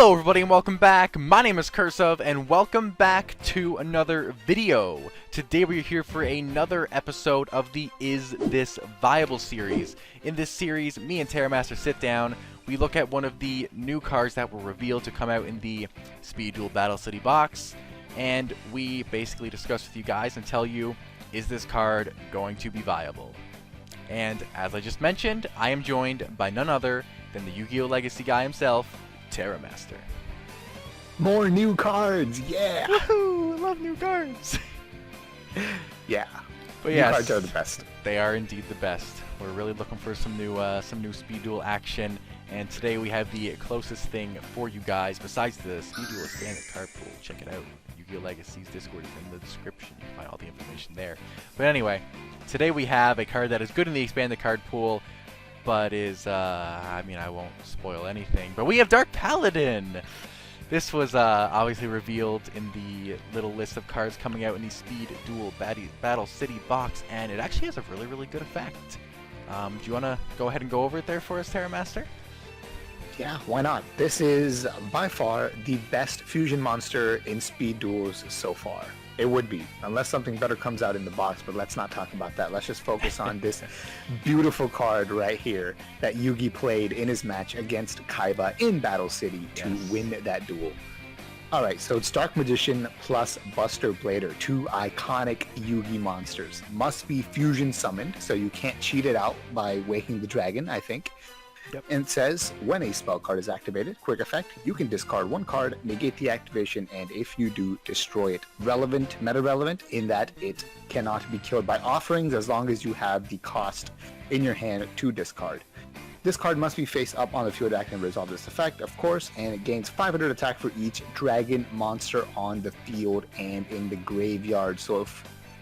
Hello everybody and welcome back. My name is Curseof and welcome back to another video. Today we're here for another episode of the Is This Viable series. In this series, me and Terramaster sit down, we look at one of the new cards that were revealed to come out in the Speed Duel Battle City box, and we basically discuss with you guys and tell you, is this card going to be viable? And as I just mentioned, I am joined by none other than the YuGiOh Legacy guy himself, Terramaster. More new cards, yeah! Woohoo! I love new cards! Yeah. But new yes, cards are the best. They are indeed the best. We're really looking for some new Speed Duel action, and today we have the closest thing for you guys besides the Speed Duel standard card pool. Check it out. YuGiOh Legacy's Discord is in the description. You can find all the information there. But anyway, today we have a card that is good in the expanded card pool, but is, I mean, I won't spoil anything, but we have Dark Paladin! This was obviously revealed in the little list of cards coming out in the Speed Duel Battle City box, and it actually has a really, really good effect. Do you want to go ahead and go over it there for us, Terramaster? Yeah, why not? This is by far the best fusion monster in Speed Duels so far. It would be, unless something better comes out in the box, but let's not talk about that. Let's just focus on this beautiful card right here that Yugi played in his match against Kaiba in Battle City to win that duel. Alright, so it's Dark Magician plus Buster Blader, two iconic Yugi monsters. Must be fusion summoned, so you can't cheat it out by waking the dragon, I think. Yep. And it says, when a spell card is activated, quick effect, you can discard one card, negate the activation, and if you do, destroy it. Relevant, meta-relevant, in that it cannot be killed by offerings as long as you have the cost in your hand to discard. This card must be face up on the field act and resolve this effect, of course, and it gains 500 attack for each dragon monster on the field and in the graveyard. So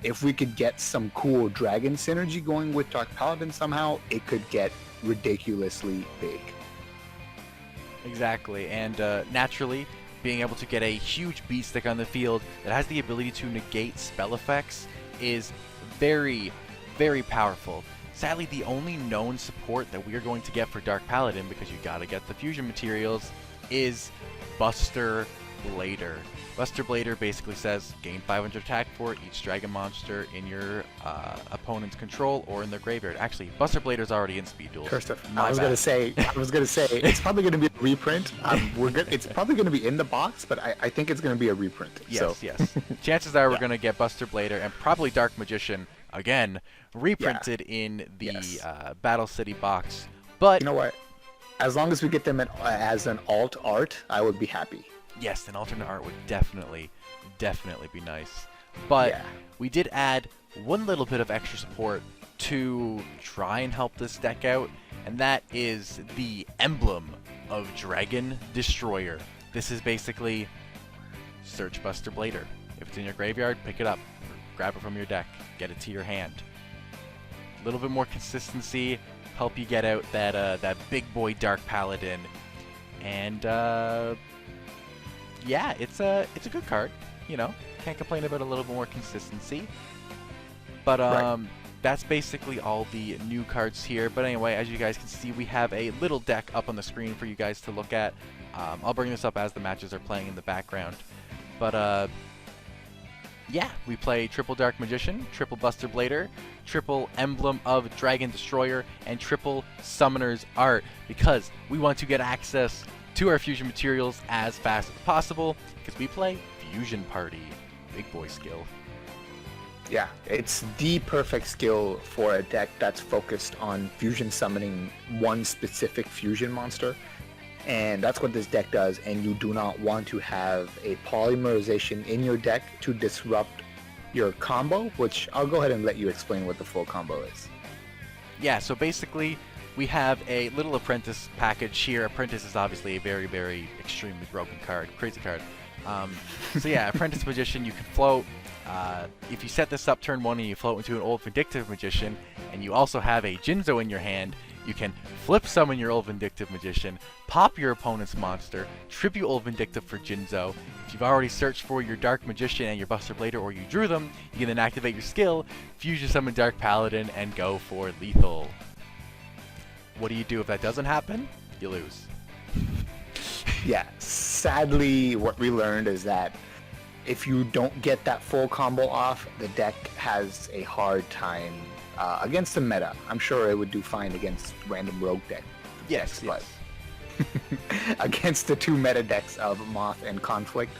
if we could get some cool dragon synergy going with Dark Paladin somehow, it could get ridiculously big. Exactly, and naturally, being able to get a huge beat stick on the field that has the ability to negate spell effects is very, very powerful. Sadly, the only known support that we are going to get for Dark Paladin, because you gotta get the fusion materials, is Buster Blader. Buster Blader basically says gain 500 attack for each dragon monster in your opponent's control or in their graveyard. Actually, Buster Blader's already in Speed Duel. I was gonna say it's probably gonna be a reprint. It's probably gonna be in the box, but I think it's gonna be a reprint. Yes, so. yes. Chances are we're gonna get Buster Blader and probably Dark Magician again reprinted in the Battle City box. But you know what? As long as we get them as an alt art, I would be happy. Yes, an alternate art would definitely be nice. But we did add one little bit of extra support to try and help this deck out, and that is the emblem of Dragon Destroyer. This is basically search Buster Blader. If it's in your graveyard, pick it up, grab it from your deck, get it to your hand. A little bit more consistency, help you get out that big boy Dark Paladin, and yeah, it's a good card, you know. Can't complain about a little bit more consistency. But that's basically all the new cards here. But anyway, as you guys can see, we have a little deck up on the screen for you guys to look at. I'll bring this up as the matches are playing in the background. But yeah, we play triple Dark Magician, triple Buster Blader, triple Emblem of Dragon Destroyer, and triple Summoner's Art, because we want to get access to our fusion materials as fast as possible, because we play Fusion Party. Big boy skill. Yeah, it's the perfect skill for a deck that's focused on fusion summoning one specific fusion monster, and that's what this deck does. And you do not want to have a polymerization in your deck to disrupt your combo, which I'll go ahead and let you explain what the full combo is. Yeah, so basically we have a little Apprentice package here. Apprentice is obviously a very, very extremely broken card, crazy card. So yeah, Apprentice Magician, you can float. If you set this up turn 1 and you float into an Old Vindictive Magician, and you also have a Jinzo in your hand, you can flip summon your Old Vindictive Magician, pop your opponent's monster, tribute Old Vindictive for Jinzo. If you've already searched for your Dark Magician and your Buster Blader, or you drew them, you can then activate your skill, fusion summon Dark Paladin, and go for lethal. What do you do if that doesn't happen? You lose. Yes. sadly, what we learned is that if you don't get that full combo off, the deck has a hard time against the meta. I'm sure it would do fine against random rogue decks, but against the two meta decks of Moth and Conflict,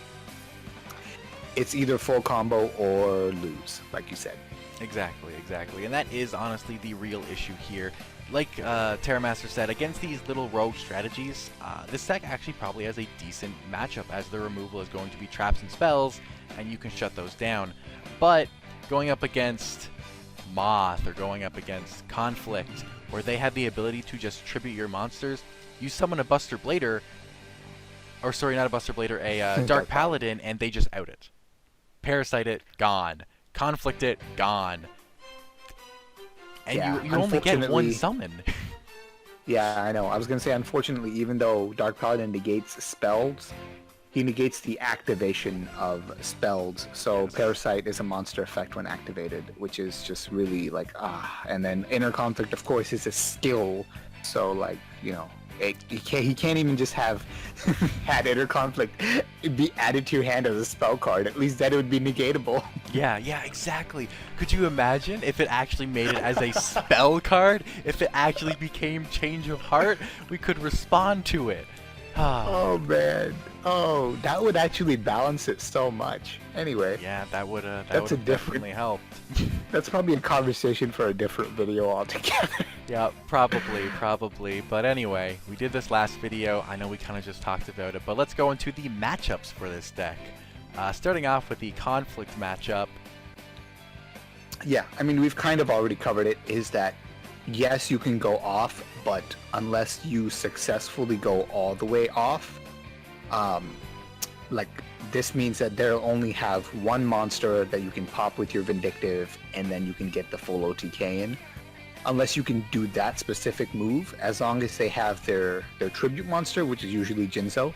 it's either full combo or lose, like you said. Exactly. And that is honestly the real issue here. Like Terramaster said, against these little rogue strategies, this deck actually probably has a decent matchup, as the removal is going to be traps and spells, and you can shut those down. But going up against Moth, or going up against Conflict, where they have the ability to just tribute your monsters, you summon a Buster Blader, or sorry, not a Buster Blader, a Dark Paladin, and they just out it. Parasite it, gone. Conflict it, gone. And yeah, you only get one summon. Yeah, I know. I was going to say, unfortunately, even though Dark Paladin negates spells, he negates the activation of spells. So Parasite is a monster effect when activated, which is just really like, And then Inner Conflict, of course, is a skill. So, like, you know, he can't even just have had Inner Conflict be added to your hand as a spell card. At least that it would be negatable. Yeah, exactly. Could you imagine if it actually made it as a spell card? If it actually became Change of Heart, we could respond to it. Oh man. Oh, that would actually balance it so much. Anyway. Yeah, that would definitely help. That's probably a conversation for a different video altogether. Yeah, probably. But anyway, we did this last video. I know we kind of just talked about it, but let's go into the matchups for this deck. Starting off with the Conflict matchup. Yeah, I mean, we've kind of already covered it, is that yes, you can go off, but unless you successfully go all the way off, like, this means that they'll only have one monster that you can pop with your Vindictive, and then you can get the full OTK in. Unless you can do that specific move, as long as they have their tribute monster, which is usually Jinzo,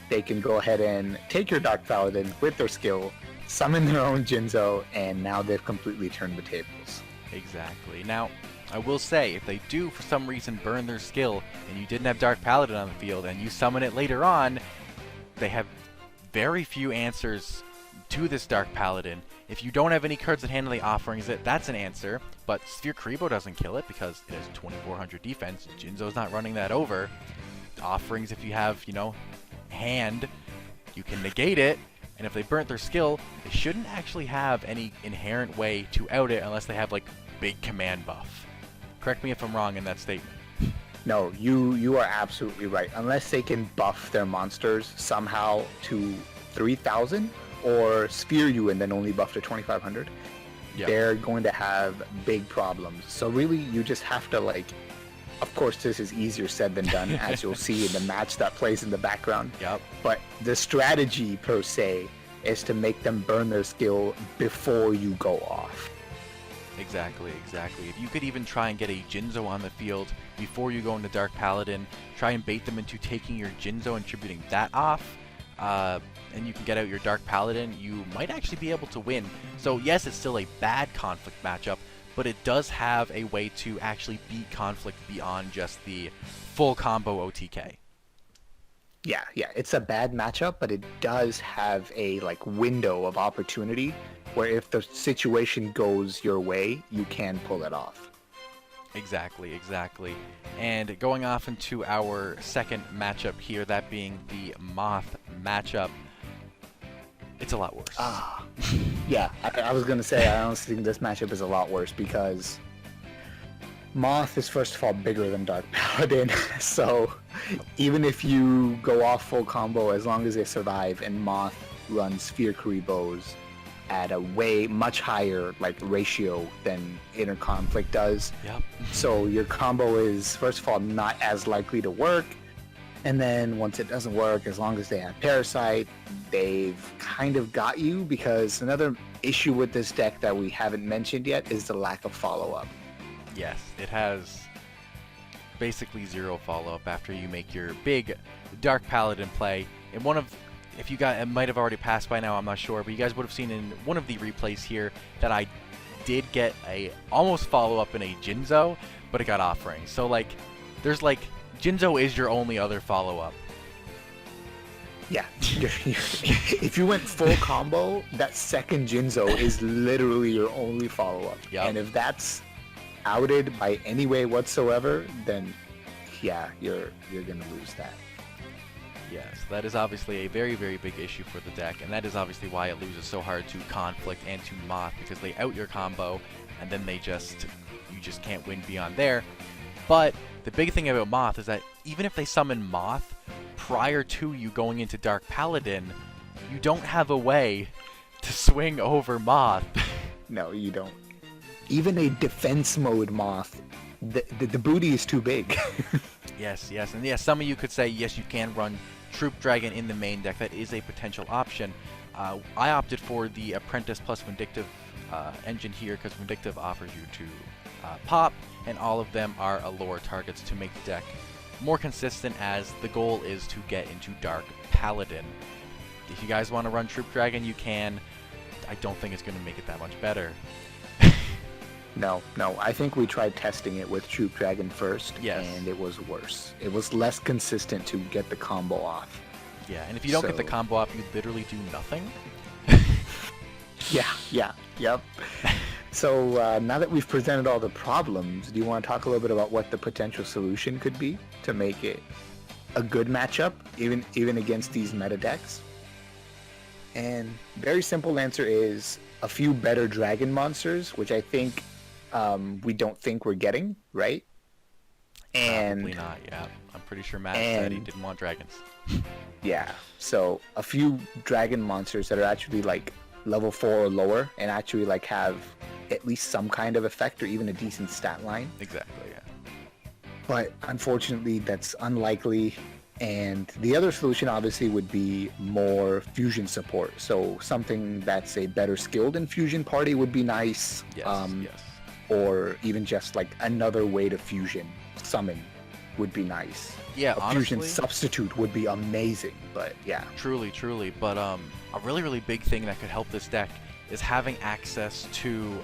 they can go ahead and take your Dark Paladin with their skill, summon their own Jinzo, and now they've completely turned the tables. Exactly. Now, I will say, if they do for some reason burn their skill, and you didn't have Dark Paladin on the field, and you summon it later on, they have very few answers to this Dark Paladin. If you don't have any cards at hand and they offerings it, that's an answer, but Sphere Kuriboh doesn't kill it because it has 2400 defense. Jinzo's not running that over. Offerings, if you have, you know, hand, you can negate it, and if they burnt their skill, they shouldn't actually have any inherent way to out it unless they have, like, big command buff. Correct me if I'm wrong in that statement. No, you are absolutely right. Unless they can buff their monsters somehow to 3000 or sphere you and then only buff to 2500, they're going to have big problems. So really, you just have to, like, of course, this is easier said than done, as you'll see in the match that plays in the background. Yep. But the strategy, per se, is to make them burn their skill before you go off. Exactly. If you could even try and get a Jinzo on the field before you go into Dark Paladin, try and bait them into taking your Jinzo and tributing that off, and you can get out your Dark Paladin, you might actually be able to win. So yes, it's still a bad Conflict matchup, but it does have a way to actually beat Conflict beyond just the full combo OTK. Yeah, it's a bad matchup, but it does have a, like, window of opportunity where if the situation goes your way, you can pull it off. Exactly. And going off into our second matchup here, that being the Moth matchup, it's a lot worse. Yeah, I was going to say, I honestly think this matchup is a lot worse because Moth is, first of all, bigger than Dark Paladin, so even if you go off full combo, as long as they survive, and Moth runs Sphere Kuribohs at a way much higher, like, ratio than Inner Conflict does. Yep. So your combo is, first of all, not as likely to work, and then once it doesn't work, as long as they have Parasite, they've kind of got you, because another issue with this deck that we haven't mentioned yet is the lack of follow-up. Yes, it has basically zero follow-up after you make your big Dark Paladin play. In one of, if you guys, it might have already passed by now, I'm not sure, but you guys would have seen in one of the replays here that I did get a almost follow-up in a Jinzo, but it got offering. So, like, there's, like, Jinzo is your only other follow-up. Yeah. If you went full combo, that second Jinzo is literally your only follow-up. Yep. And if that's outed by any way whatsoever, then yeah, you're gonna lose that. Yes, that is obviously a very, very big issue for the deck, and that is obviously why it loses so hard to Conflict and to Moth, because they out your combo, and then you just can't win beyond there. But the big thing about Moth is that even if they summon Moth prior to you going into Dark Paladin, you don't have a way to swing over Moth. No, you don't. Even a defense mode Moth, the booty is too big. Yes, and yes, some of you could say, yes, you can run Troop Dragon in the main deck. That is a potential option. I opted for the Apprentice plus Vindictive engine here because Vindictive offers you to pop, and all of them are Allure targets to make the deck more consistent, as the goal is to get into Dark Paladin. If you guys want to run Troop Dragon, you can. I don't think it's going to make it that much better. No, I think we tried testing it with Troop Dragon first, yes, and it was worse. It was less consistent to get the combo off. Yeah, and if you don't get the combo off, you literally do nothing. Yep. So now that we've presented all the problems, do you want to talk a little bit about what the potential solution could be to make it a good matchup, even against these meta decks? And very simple answer is a few better dragon monsters, which I think we don't think we're getting, right? And probably not, yeah. I'm pretty sure Matt said he didn't want dragons. Yeah, so a few dragon monsters that are actually like level 4 or lower and actually like have at least some kind of effect or even a decent stat line. Exactly, yeah. But unfortunately, that's unlikely. And the other solution obviously would be more fusion support. So something that's a better skilled in fusion party would be nice. Yes. Or even just like another way to fusion summon would be nice. Yeah, a honestly, fusion substitute would be amazing, but yeah. Truly. But a really big thing that could help this deck is having access to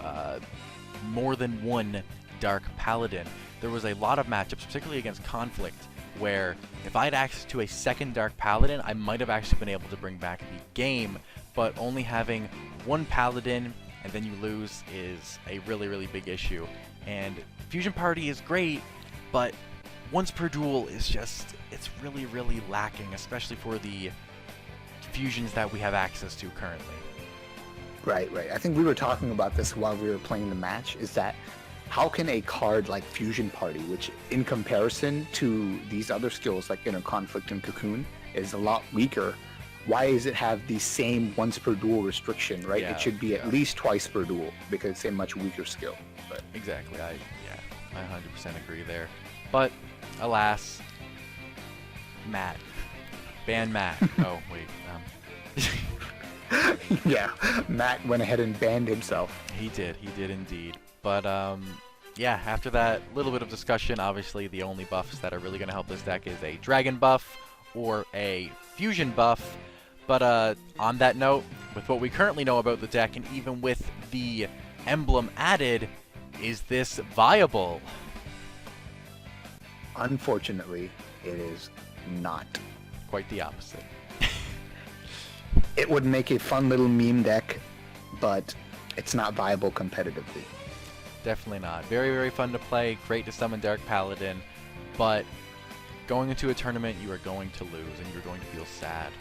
more than one Dark Paladin. There was a lot of matchups, particularly against Conflict, where if I had access to a second Dark Paladin, I might have actually been able to bring back the game, but only having one Paladin and then you lose is a really big issue. And Fusion Party is great, but once per duel is just, it's really lacking, especially for the fusions that we have access to currently. Right. I think we were talking about this while we were playing the match, is that how can a card like Fusion Party, which in comparison to these other skills like Inner Conflict and Cocoon is a lot weaker, why does it have the same once per duel restriction, right? Yeah, it should be at least twice per duel because it's a much weaker skill. But exactly, I 100% agree there. But alas, Matt. Ban Matt. Oh, wait. Yeah, Matt went ahead and banned himself. He did indeed. But yeah, after that little bit of discussion, obviously the only buffs that are really going to help this deck is a dragon buff or a fusion buff. But on that note, with what we currently know about the deck, and even with the emblem added, is this viable? Unfortunately, it is not. Quite the opposite. It would make a fun little meme deck, but it's not viable competitively. Definitely not. Very fun to play, great to summon Dark Paladin, but going into a tournament, you are going to lose, and you're going to feel sad.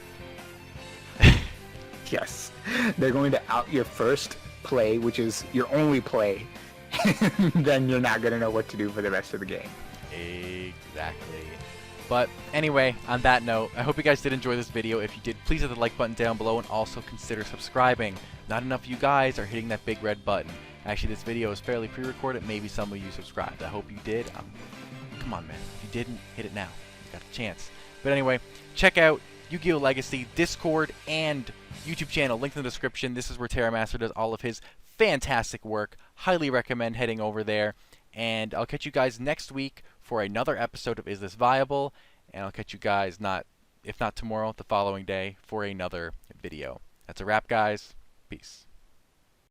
Yes, they're going to out your first play, which is your only play, then you're not going to know what to do for the rest of the game. Exactly. But anyway, on that note, I hope you guys did enjoy this video. If you did, please hit the like button down below and also consider subscribing. Not enough of you guys are hitting that big red button. Actually, this video is fairly pre-recorded. Maybe some of you subscribed. I hope you did. Come on, man. If you didn't, hit it now. You got a chance. But anyway, check out YuGiOh Legacy, Discord, and YouTube channel. Link in the description. This is where Terramaster does all of his fantastic work. Highly recommend heading over there. And I'll catch you guys next week for another episode of Is This Viable? And I'll catch you guys, if not tomorrow, the following day for another video. That's a wrap, guys. Peace.